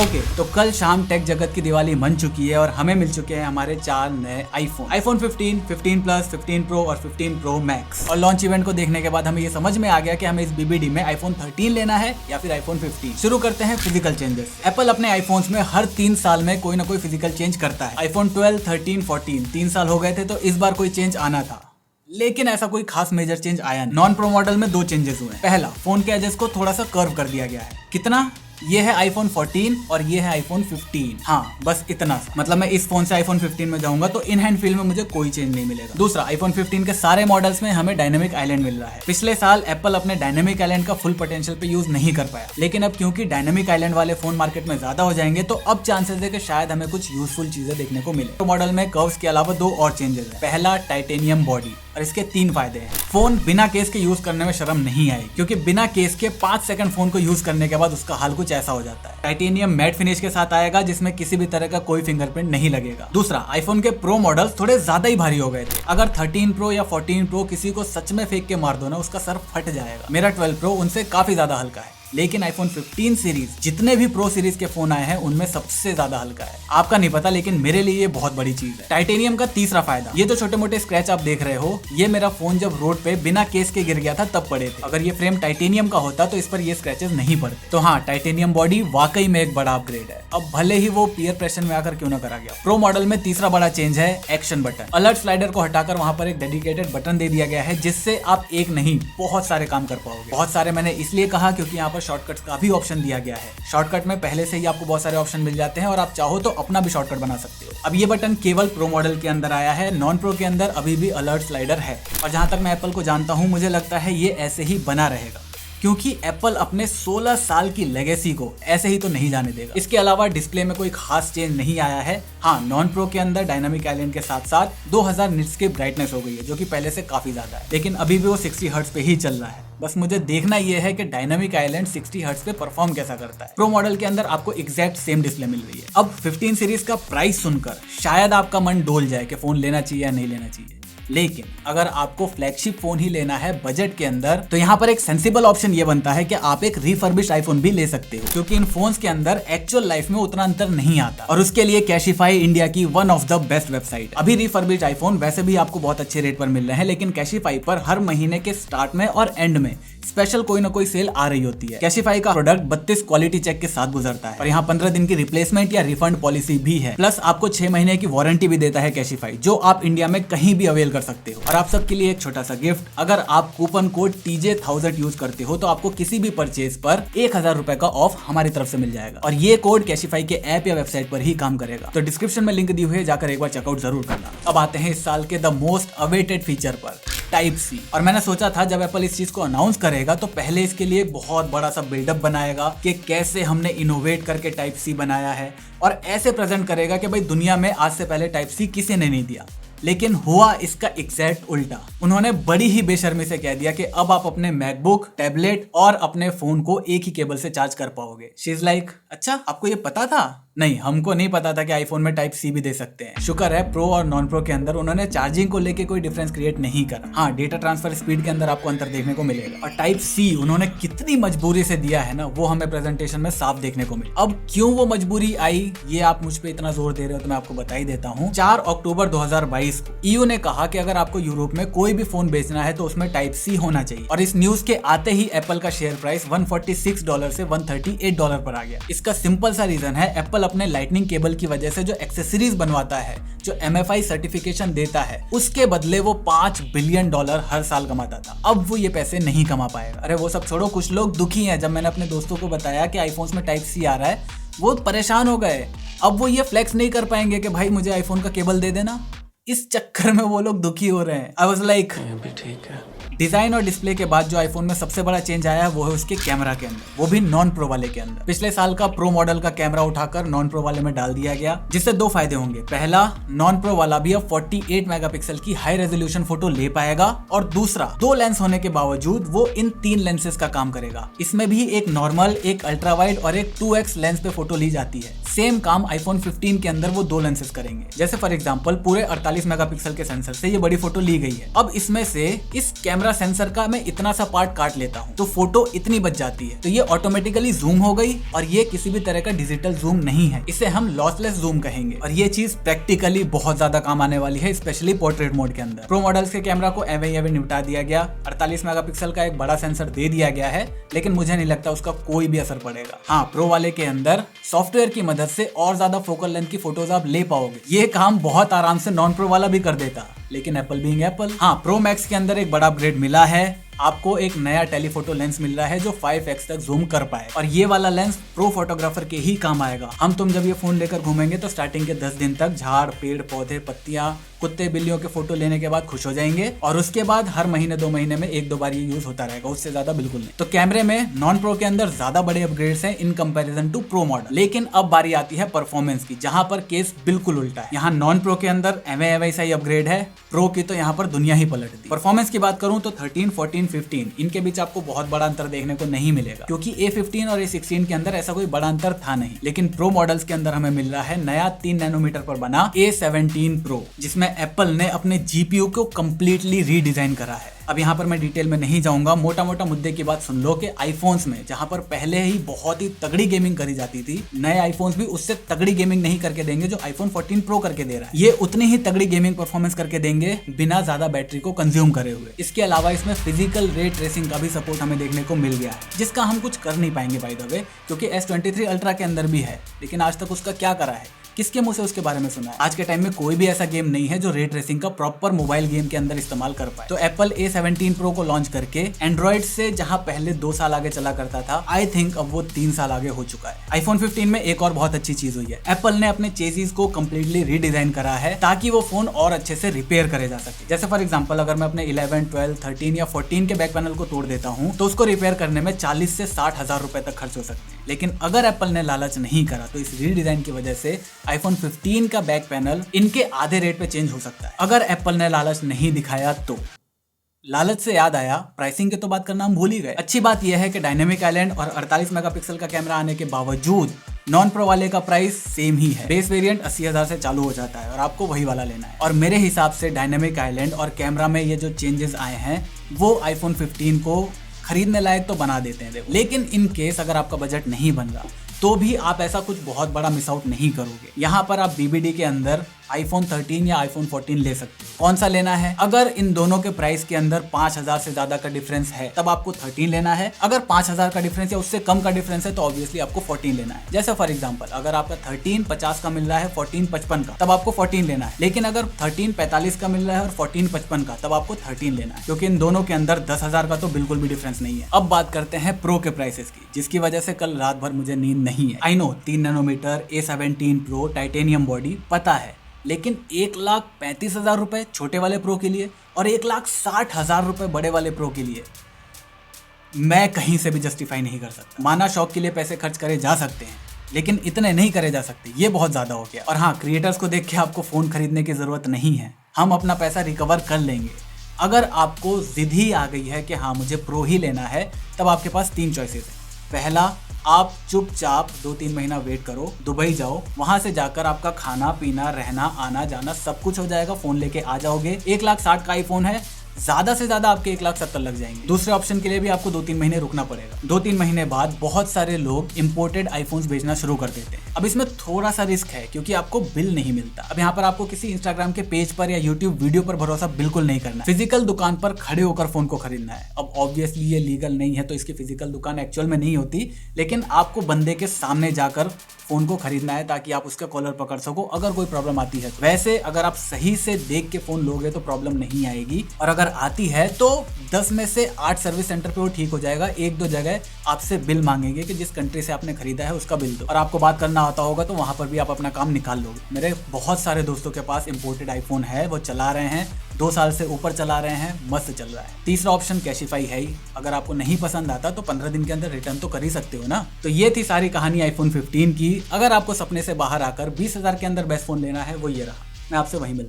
Okay, तो कल शाम टेक जगत की दिवाली मन चुकी है और हमें मिल चुके हैं हमारे 4 नए आईफोन 15, 15 प्लस, 15 प्रो और 15 प्रो मैक्स। और लॉन्च इवेंट को देखने के बाद हमें ये समझ में आ गया कि हमें इस बीबीडी में आईफोन 13 लेना है या फिर आईफोन 15। शुरू करते हैं फिजिकल चेंजेस। एप्पल अपने आईफोन्स में हर 3 साल में कोई ना कोई फिजिकल चेंज करता है। आईफोन 12, 13, 14 3 साल हो गए थे, तो इस बार कोई चेंज आना था, लेकिन ऐसा कोई खास मेजर चेंज आया नहीं। नॉन प्रो मॉडल में 2 चेंजेस हुए। पहला, फोन के एजेस को थोड़ा सा कर्व कर दिया गया है। कितना? ये है आईफोन 14 और ये है आईफोन 15। हाँ, बस इतना सा। मतलब मैं इस फोन से आईफोन 15 में जाऊंगा तो इन हैंड फील में मुझे कोई चेंज नहीं मिलेगा। दूसरा, आईफोन 15 के सारे मॉडल्स में हमें डायनेमिक आइलैंड मिल रहा है। पिछले साल एप्पल अपने डायनेमिक आइलैंड का फुल पोटेंशियल पे यूज नहीं कर पाया, लेकिन अब क्योंकि डायनेमिक आइलैंड वाले फोन मार्केट में ज्यादा हो जाएंगे तो अब चांसेस है कि शायद हमें कुछ यूजफुल चीजें देखने को मिले। तो मॉडल में कर्व्स के अलावा 2 और चेंजेस है। पहला, टाइटेनियम बॉडी, और इसके 3 फायदे हैं। फोन बिना केस के यूज करने में शर्म नहीं आई, क्योंकि बिना केस के 5 सेकंड फोन को यूज करने के बाद उसका हाल कुछ ऐसा हो जाता है। टाइटेनियम मैट फिनिश के साथ आएगा जिसमें किसी भी तरह का कोई फिंगरप्रिंट नहीं लगेगा। दूसरा, आईफोन के प्रो मॉडल्स थोड़े ज्यादा ही भारी हो गए थे। अगर 13 प्रो या 14 प्रो किसी को सच में फेंक के मार दो ना, उसका सर फट जाएगा। मेरा 12 प्रो उनसे काफी ज्यादा हल्का है, लेकिन आईफोन 15 सीरीज जितने भी प्रो सीरीज के फोन आए हैं उनमें सबसे ज्यादा हल्का है। आपका नहीं पता, लेकिन मेरे लिए ये बहुत बड़ी चीज है। टाइटेनियम का तीसरा फायदा, ये जो छोटे मोटे स्क्रैच आप देख रहे हो, ये मेरा फोन जब रोड पे बिना केस के गिर गया था तब पड़े थे। अगर ये फ्रेम टाइटेनियम का होता तो इस पर ये स्क्रैचेस नहीं पड़ते। तो हाँ, टाइटेनियम बॉडी वाकई में एक बड़ा अपग्रेड है, अब भले ही वो पीयर प्रेशर में आकर क्यों ना करा गया। प्रो मॉडल में तीसरा बड़ा चेंज है एक्शन बटन। अलर्ट स्लाइडर को हटाकर वहां पर एक डेडिकेटेड बटन दे दिया गया है, जिससे आप एक नहीं बहुत सारे काम कर पाओगे। बहुत सारे मैंने इसलिए कहा क्योंकि यहाँ पर शॉर्टकट्स का भी ऑप्शन दिया गया है। शॉर्टकट में पहले से ही आपको बहुत सारे ऑप्शन मिल जाते हैं और आप चाहो तो अपना भी शॉर्टकट बना सकते हो। अब ये बटन केवल प्रो मॉडल के अंदर आया है, नॉन प्रो के अंदर अभी भी अलर्ट स्लाइडर है। और जहां तक मैं एप्पल को जानता हूं, मुझे लगता है ये ऐसे ही बना रहेगा, क्योंकि एप्पल अपने 16 साल की लेगेसी को ऐसे ही तो नहीं जाने देगा। इसके अलावा डिस्प्ले में कोई खास चेंज नहीं आया है। हाँ, नॉन प्रो के अंदर डायनामिक आइलैंड के साथ साथ 2000 निट्स की ब्राइटनेस हो गई है, जो कि पहले से काफी ज्यादा है, लेकिन अभी भी वो 60 हर्ट्ज पे ही चल रहा है। बस मुझे देखना ये है कि डायनामिक आइलैंड 60 हर्ट्ज पे परफॉर्म कैसा करता है। प्रो मॉडल के अंदर आपको एग्जैक्ट सेम डिस्प्ले मिल रही है। अब 15 सीरीज का प्राइस सुनकर शायद आपका मन डोल जाए कि फोन लेना चाहिए या नहीं लेना चाहिए, लेकिन अगर आपको फ्लैगशिप फोन ही लेना है बजट के अंदर, तो यहाँ पर एक सेंसिबल ऑप्शन ये बनता है कि आप एक रिफर्बिश्ड आईफोन भी ले सकते हो, क्योंकि इन फोन्स के अंदर एक्चुअल लाइफ में उतना अंतर नहीं आता। और उसके लिए कैशिफाई इंडिया की one of the best website. अभी रिफर्बिश्ड आईफोन वैसे भी आपको बहुत अच्छे रेट पर मिल रहे हैं, लेकिन कैशिफाई पर हर महीने के स्टार्ट में और एंड में स्पेशल कोई ना कोई सेल आ रही होती है। कैशिफाई का प्रोडक्ट 32 क्वालिटी चेक के साथ गुजरता है और यहाँ 15 दिन की रिप्लेसमेंट या रिफंड पॉलिसी भी है। प्लस आपको 6 महीने की वारंटी भी देता है कैशिफाई, जो आप इंडिया में कहीं भी अवेल कर सकते हो। और आप सबके लिए एक छोटा सा गिफ्ट, अगर आप कूपन कोड TJ1000 यूज करते हो तो आपको किसी भी परचेज पर 1000 रुपए का ऑफ हमारी तरफ से मिल जाएगा। और ये कोड कैशिफाई के ऐप या वेबसाइट पर ही काम करेगा। तो डिस्क्रिप्शन में लिंक दी हुई है, जाकर एक बार चेकआउट जरूर करना। अब आते हैं इस साल के द मोस्ट अवेटेड फीचर पर, टाइप सी। और मैंने सोचा था जब एप्पल इस चीज को अनाउंस करेगा तो पहले इसके लिए एक बहुत बड़ा सा बिल्डअप बनाएगा कि कैसे हमने इनोवेट करके टाइप सी बनाया है, और ऐसे प्रेजेंट करेगा कि भाई दुनिया में आज से पहले टाइप सी किसी ने नहीं दिया। लेकिन हुआ इसका एग्जैक्ट उल्टा। उन्होंने बड़ी ही बेशर्मी से कह दिया कि अब आप अपने मैकबुक, टैबलेट और अपने फोन को एक ही केबल से चार्ज कर पाओगे। शी इज लाइक, अच्छा आपको ये पता था? नहीं, हमको नहीं पता था कि आईफोन में टाइप सी भी दे सकते हैं। शुक्र है प्रो और नॉन प्रो के अंदर उन्होंने चार्जिंग को लेके कोई डिफरेंस क्रिएट नहीं करा। हाँ, डेटा ट्रांसफर स्पीड के अंदर आपको अंतर देखने को मिलेगा। और टाइप सी उन्होंने कितनी मजबूरी से दिया है ना, वो हमें प्रेजेंटेशन में साफ देखने को मिला। अब क्यों वो मजबूरी आई, ये आप मुझ पे इतना जोर दे रहे हो तो मैं आपको बता ही देता हूँ। 4 अक्टूबर 2022 को EU ने कहा कि अगर आपको यूरोप में कोई भी फोन बेचना है तो उसमें टाइप सी होना चाहिए। और इस न्यूज के आते ही एप्पल का शेयर प्राइस $146 से $138 पर आ गया। इसका सिंपल सा रीजन है, एप्पल अपने लाइटनिंग केबल की वजह से जो एक्सेसरीज बनवाता है, जो MFI सर्टिफिकेशन देता है, उसके बदले वो $5 बिलियन हर साल कमाता था। अब वो ये पैसे नहीं कमा पाएगा। अरे वो सब छोड़ो, कुछ लोग दुखी हैं। जब मैंने अपने दोस्तों को बताया कि आईफोन्स में टाइप सी आ रहा है, वो परेशान हो गए। अब वो ये फ्लेक्स नहीं कर पाएंगे कि भाई मुझे आईफोन का केबल दे देना। इस चक्कर में वो लोग दुखी हो रहे हैं। आई वाज लाइक, भी ठीक है। डिजाइन और डिस्प्ले के बाद जो आईफोन में सबसे बड़ा चेंज आया है वो है उसके कैमरा के अंदर, वो भी नॉन प्रो वाले के अंदर। पिछले साल का प्रो मॉडल का कैमरा उठाकर नॉन प्रो वाले में डाल दिया गया, जिससे 2 फायदे होंगे। पहला, नॉन प्रो वाला भी अब 48 मेगापिक्सल की हाई रेजोल्यूशन फोटो ले पाएगा, और दूसरा, 2 लेंस होने के बावजूद वो इन 3 लेंसेज का काम करेगा। इसमें भी एक नॉर्मल, एक अल्ट्रा वाइड और एक 2x लेंस पे फोटो ली जाती है। सेम काम आईफोन 15 के अंदर वो 2 लेंसेज करेंगे। जैसे फॉर एग्जांपल पूरे 48 मेगापिक्सल के सेंसर से ये बड़ी फोटो ली गई है। अब इसमें से इस कैमरा कैमरा सेंसर का मैं इतना सा पार्ट काट लेता हूँ तो फोटो इतनी बच जाती है। तो ये ऑटोमेटिकली जूम हो गई और ये किसी भी तरह का डिजिटल जूम नहीं है, इसे हम लॉसलेस जूम कहेंगे। और ये चीज प्रैक्टिकली बहुत ज्यादा काम आने वाली है, स्पेशली पोर्ट्रेट मोड के अंदर। प्रो मॉडल्स के कैमरा को एवे निपटा दिया गया, 48 मेगापिक्सल का एक बड़ा सेंसर दे दिया गया है, लेकिन मुझे नहीं लगता उसका कोई भी असर पड़ेगा। हाँ, प्रो वाले के अंदर सॉफ्टवेयर की मदद से और ज्यादा फोकल लेंथ की फोटोज आप ले पाओगे। ये काम बहुत आराम से नॉन प्रो वाला भी कर देता, लेकिन एप्पल बीइंग एप्पल। हाँ, प्रो मैक्स के अंदर एक बड़ा अपग्रेड मिला है, आपको एक नया टेलीफोटो लेंस मिल रहा है जो 5x तक जूम कर पाए। और ये वाला लेंस प्रो फोटोग्राफर के ही काम आएगा। हम तुम जब ये फोन लेकर घूमेंगे तो स्टार्टिंग के 10 दिन तक झाड़, पेड़, पौधे, पत्तियां, कुत्ते, बिल्लियों के फोटो लेने के बाद खुश हो जाएंगे, और उसके बाद हर महीने 2 महीने में 1-2 बार ये यूज होता रहेगा, उससे ज्यादा बिल्कुल नहीं। तो कैमरे में नॉन प्रो के अंदर ज्यादा बड़े अपग्रेड्स हैं in comparison to pro model. लेकिन अब बारी आती है परफॉर्मेंस की, जहां पर केस बिल्कुल उल्टा है। यहाँ नॉन प्रो के अंदर एवे सा ही अपग्रेड है, प्रो की तो यहाँ पर दुनिया ही पलट दी। परफॉर्मेंस की बात करूं तो 13, 14, 15 इनके बीच आपको बहुत बड़ा अंतर देखने को नहीं मिलेगा, क्योंकि A15 और A16 के अंदर ऐसा कोई बड़ा अंतर था नहीं। लेकिन प्रो मॉडल्स के अंदर हमें मिल रहा है नया 3 नैनोमीटर पर बना A17 Pro, जिसमें एप्पल ने अपने जीपीयू को कंप्लीटली रीडिजाइन करा है। अब यहाँ पर मैं डिटेल में नहीं जाऊंगा, मोटा मोटा मुद्दे की बात सुन लो कि आईफोन्स में जहां पर पहले ही बहुत ही तगड़ी गेमिंग करी जाती थी, नए आईफोन्स भी उससे तगड़ी गेमिंग नहीं करके देंगे जो आईफोन 14 प्रो करके दे रहा है। ये उतनी ही तगड़ी गेमिंग परफॉर्मेंस करके देंगे बिना ज्यादा बैटरी को कंज्यूम करे हुए। इसके अलावा इसमें फिजिकल रे ट्रेसिंग का भी सपोर्ट हमें देखने को मिल गया है, जिसका हम कुछ कर नहीं पाएंगे बाय द वे, क्योंकि S23 अल्ट्रा के अंदर भी है, लेकिन आज तक उसका क्या करा है, किसके मुंह से उसके बारे में सुना है। आज के टाइम में कोई भी ऐसा गेम नहीं है जो रे ट्रेसिंग का प्रॉपर मोबाइल गेम के अंदर इस्तेमाल कर पाए। तो एप्पल A17 Pro को लॉन्च करके एंड्रॉइड से जहां पहले 2 साल आगे चला करता था, आई थिंक अब वो 3 साल आगे हो चुका है। आईफोन 15 में एक और बहुत अच्छी चीज हुई है, एप्पल ने अपने चेसिस को कंप्लीटली रीडिजाइन करा है ताकि वो फोन और अच्छे से रिपेयर करे जा सके। जैसे फॉर एग्जांपल अगर मैं अपने 11, 12, 13 या 14 के बैक पैनल को तोड़ देता हूं तो उसको रिपेयर करने में 40 से 60 हजार रुपए तक खर्च हो सकते हैं। लेकिन अगर एप्पल ने लालच नहीं करा तो इस रीडिजाइन की वजह से आईफोन 15 का बैक पैनल इनके आधे रेट पे चेंज हो सकता है, अगर एप्पल ने लालच नहीं दिखाया तो। लालच से याद आया, प्राइसिंग की तो बात करना हम भूल ही गए। अच्छी बात यह है कि डायनेमिक आइलैंड और 48 मेगापिक्सल का कैमरा आने के बावजूद नॉन प्रो वाले का प्राइस सेम ही है। बेस वेरिएंट 80,000 से चालू हो जाता है और आपको वही वाला लेना है। और मेरे हिसाब से डायनेमिक आइलैंड और कैमरा में ये जो चेंजेस आए हैं वो आईफोन 15 को खरीदने लायक तो बना देते हैं। देखो, लेकिन इन केस अगर आपका बजट नहीं बन रहा तो भी आप ऐसा कुछ बहुत बड़ा मिस आउट नहीं करोगे। यहाँ पर आप BBD के अंदर आईफोन 13 या आईफोन 14 ले सकते हो। कौन सा लेना है? अगर इन दोनों के प्राइस के अंदर 5,000 से ज्यादा का डिफरेंस है तब आपको 13 लेना है। अगर 5,000 का डिफरेंस या उससे कम का डिफरेंस है तो ऑब्वियसली आपको 14 लेना है। जैसे फॉर एग्जांपल अगर आपका 13 50 का मिल रहा है, 14 55 का, तब आपको 14 लेना है। लेकिन अगर 13 45 का मिल रहा है और 14 55 का, तब आपको 13 लेना है, क्योंकि इन दोनों के अंदर 10,000 का तो बिल्कुल भी डिफरेंस नहीं है। अब बात करते हैं प्रो के प्राइसेस की, जिसकी वजह से कल रात भर मुझे नींद नहीं है। I know 3 nanometre A17 Pro titanium body, पता है, लेकिन 1,35,000 रुपए छोटे वाले प्रो के लिए और 1,60,000 रुपए बड़े वाले प्रो के लिए मैं कहीं से भी जस्टिफाई नहीं कर सकता। माना शौक के लिए पैसे खर्च करे जा सकते हैं, लेकिन इतने नहीं करे जा सकते, ये बहुत ज्यादा हो गया। और हाँ, क्रिएटर्स को देख के आपको फोन खरीदने की जरूरत नहीं है, हम अपना पैसा रिकवर कर लेंगे। अगर आपको जिद ही आ गई है कि हाँ मुझे प्रो ही लेना है, तब आपके पास 3 चॉइसेस हैं। पहला, आप चुपचाप 2-3 महीना वेट करो, दुबई जाओ, वहां से जाकर आपका खाना पीना रहना आना जाना सब कुछ हो जाएगा, फोन लेके आ जाओगे। 1,60,000 का आईफोन है, ज्यादा से ज्यादा आपके 1,70,000 लग जाएंगे। दूसरे ऑप्शन के लिए भी आपको 2-3 महीने रुकना पड़ेगा। 2-3 महीने बाद बहुत सारे लोग इंपोर्टेड आईफोन्स बेचना शुरू कर देते हैं। अब इसमें थोड़ा सा रिस्क है क्योंकि आपको बिल नहीं मिलता। अब यहाँ पर आपको किसी इंस्टाग्राम के पेज पर या यूट्यूब वीडियो पर भरोसा बिल्कुल नहीं करना है, फिजिकल दुकान पर खड़े होकर फोन को खरीदना है। अब ऑब्वियसली ये लीगल नहीं है तो इसकी फिजिकल दुकान एक्चुअल में नहीं होती, लेकिन आपको बंदे के सामने जाकर फोन को खरीदना है ताकि आप उसका कॉलर पकड़ सको अगर कोई प्रॉब्लम आती है। वैसे अगर आप सही से देख के फोन लोगे तो प्रॉब्लम नहीं आएगी, और अगर आती है तो 10 में से 8 सर्विस सेंटर पे वो ठीक हो जाएगा। 1-2 जगह आपसे बिल मांगेंगे कि जिस कंट्री से आपने खरीदा है उसका बिल दो, और आपको बात करना आता होगा तो वहां पर भी आप अपना काम निकाल लोगे। मेरे बहुत सारे दोस्तों के पास इंपोर्टेड आईफोन है, वो चला रहे हैं, 2 साल से ऊपर चला रहे हैं, मस्त चल रहा है। तीसरा ऑप्शन कैशिफाई है ही, अगर आपको नहीं पसंद आता तो 15 दिन के अंदर रिटर्न तो कर ही सकते हो ना। तो ये थी सारी कहानी आईफोन 15 की। अगर आपको सपने से बाहर आकर 20,000 के अंदर बेस्ट फोन लेना है, वो ये रहा। मैं आपसे वहीं मिलता हूं।